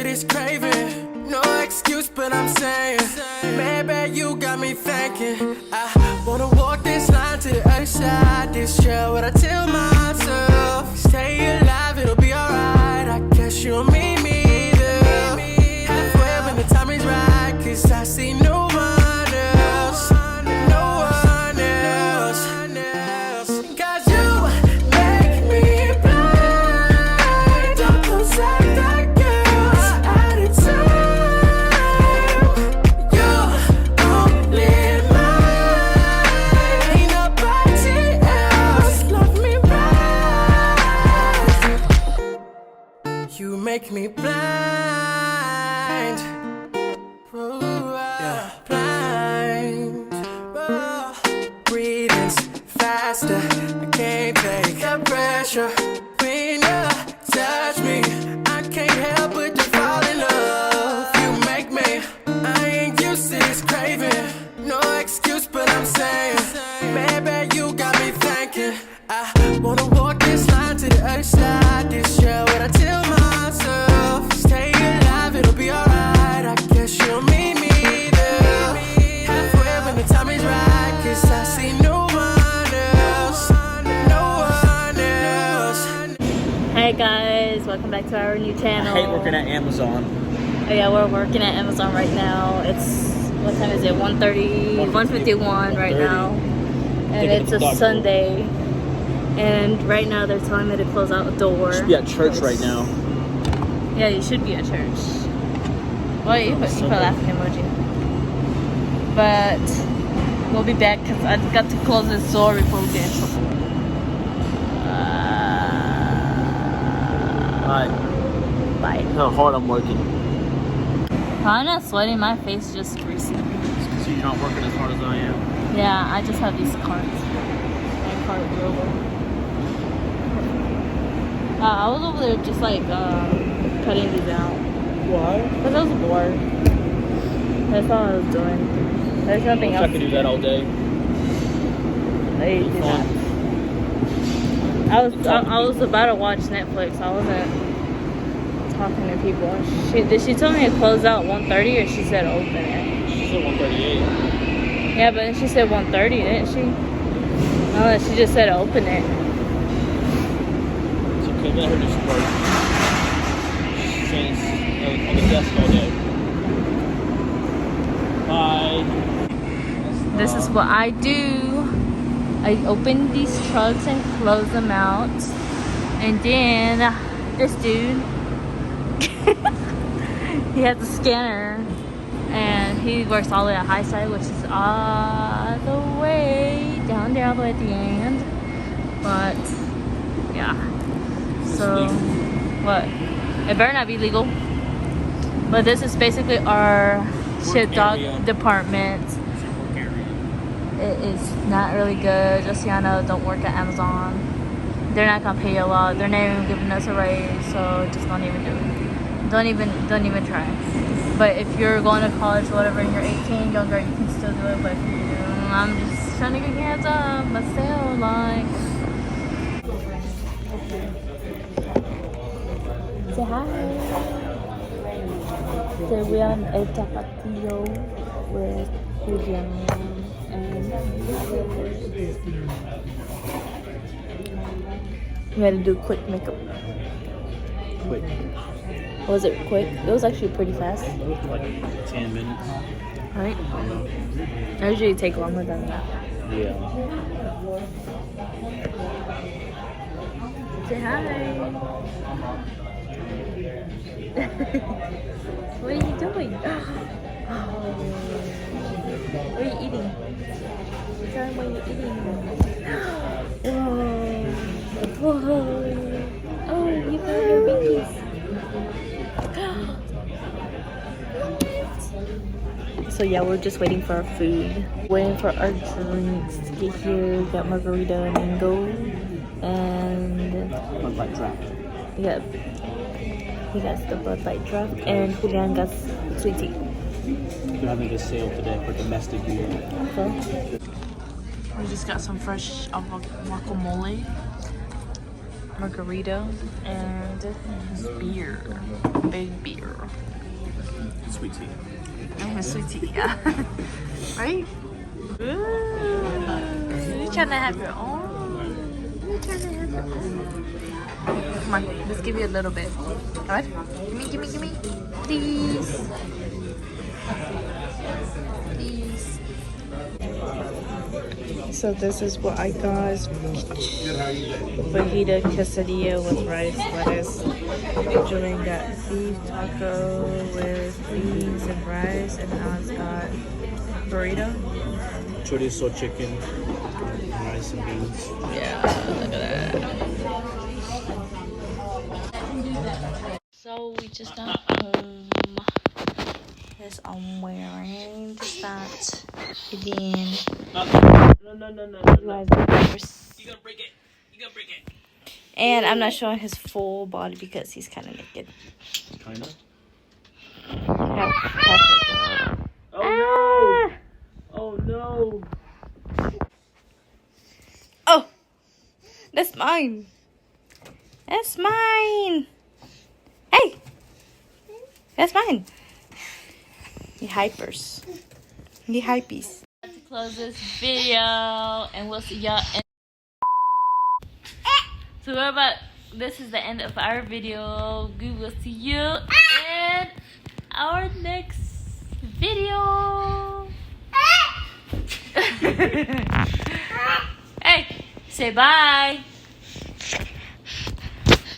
to this craving. No excuse, but I'm saying, maybe you got me thinking. I wanna walk this line to the other side. This trail, what I tell myself. Stay alive, it'll be alright. I guess you'll meet me there. Halfway when the time is right, 'cause I see no one else. No one else. 'Cause you make me blind. Don't lose that girls at a time. You're only mine. Ain't nobody else love me right. You make me blind. Blind. Breathing's faster. I can't take the pressure. When you touch me, I can't help but to fall in love. You make me. I ain't used to this craving. No excuse, but I'm saying, maybe you got me thinking. I wanna walk this line to the other side. This trail, what I tell myself. Stay alive, it'll be alright. I guess you'll meet me there. Halfway when the time is right, 'cause I see no one else. No one else. Hey guys, welcome back to our new channel. I hate working at Amazon. Oh yeah, we're working at Amazon right now. It's, what time is it? 1:51 right now. And it's a Sunday. And right now they're telling me to close out the door. You should be at church right now. Yeah, you should be at church. Well, you put laughing emoji. But we'll be back because I got to close this door before we get in trouble. Bye. How hard I'm working. I'm not sweating, my face is just greasy. So you're not working as hard as I am. Yeah, I just have these cards. My card roller. I was over there just like cutting these out. Why? Because I was bored. That's all I was doing. There's nothing else. I could do that all day. I do that. I was about to watch Netflix. I wasn't talking to people. Did she tell me to close out 1:30 or she said open it? She said 1:38. Yeah, but she said 1:30, didn't she? No, she just said open it. It's okay, let her do some work. She's saying on the desk all day. Bye. This is what I do. I open these trucks and close them out. And then this dude, he has a scanner. And he works all the way at high side, which is all the way down there, all the way at the end. But yeah, so what? It better not be legal. But this is basically our ship dog department. It is not really good. Just so y'all know, don't work at Amazon. They're not gonna pay you a lot. They're not even giving us a raise, so just don't even do it. Don't even try. But if you're going to college or whatever and you're 18, younger, you can still do it. But I'm just trying to get your hands up, but still, like, say hi. So we're on El Tapatio with Julian and we had to do quick makeup. Quick. Was it quick? It was actually pretty fast. Like 10 minutes. Right? I usually take longer than that. Yeah. Say hi. What are you doing? What are you eating? Tell me what you're eating. Whoa. Whoa. Oh, you got your binkies. So yeah, we're just waiting for our food. Waiting for our drinks to get here. We got margarita and mango. And Bud Light Draft. yeah, he got the Bud Light Draft and Julian got sweet tea. They're having a sale today for domestic beer. So we just got some fresh guacamole, margarita, and beer, big beer. sweet tea. I'm a sweet tea, yeah. Right? Ooh, you trying to have your own? You trying to have your own? Come on, let's give you a little bit. Come on. Give me. Please. Please. So this is what I got. Fajita quesadilla with rice, lettuce. Julian got beef taco with beans and rice, and Alex got burrito. Chorizo chicken, rice and beans. Yeah, look at that. So we just got home. Yes, I'm wearing this that again. No. You gonna break it. And I'm not showing his full body because he's kind of naked. Kinda. Oh no! Oh no! Oh, that's mine. That's mine. Hey, that's mine. You hypers. You hypees. To close this video, and we'll see y'all. So we're about. This is the end of our video. We will see you in our next video. Hey, say bye.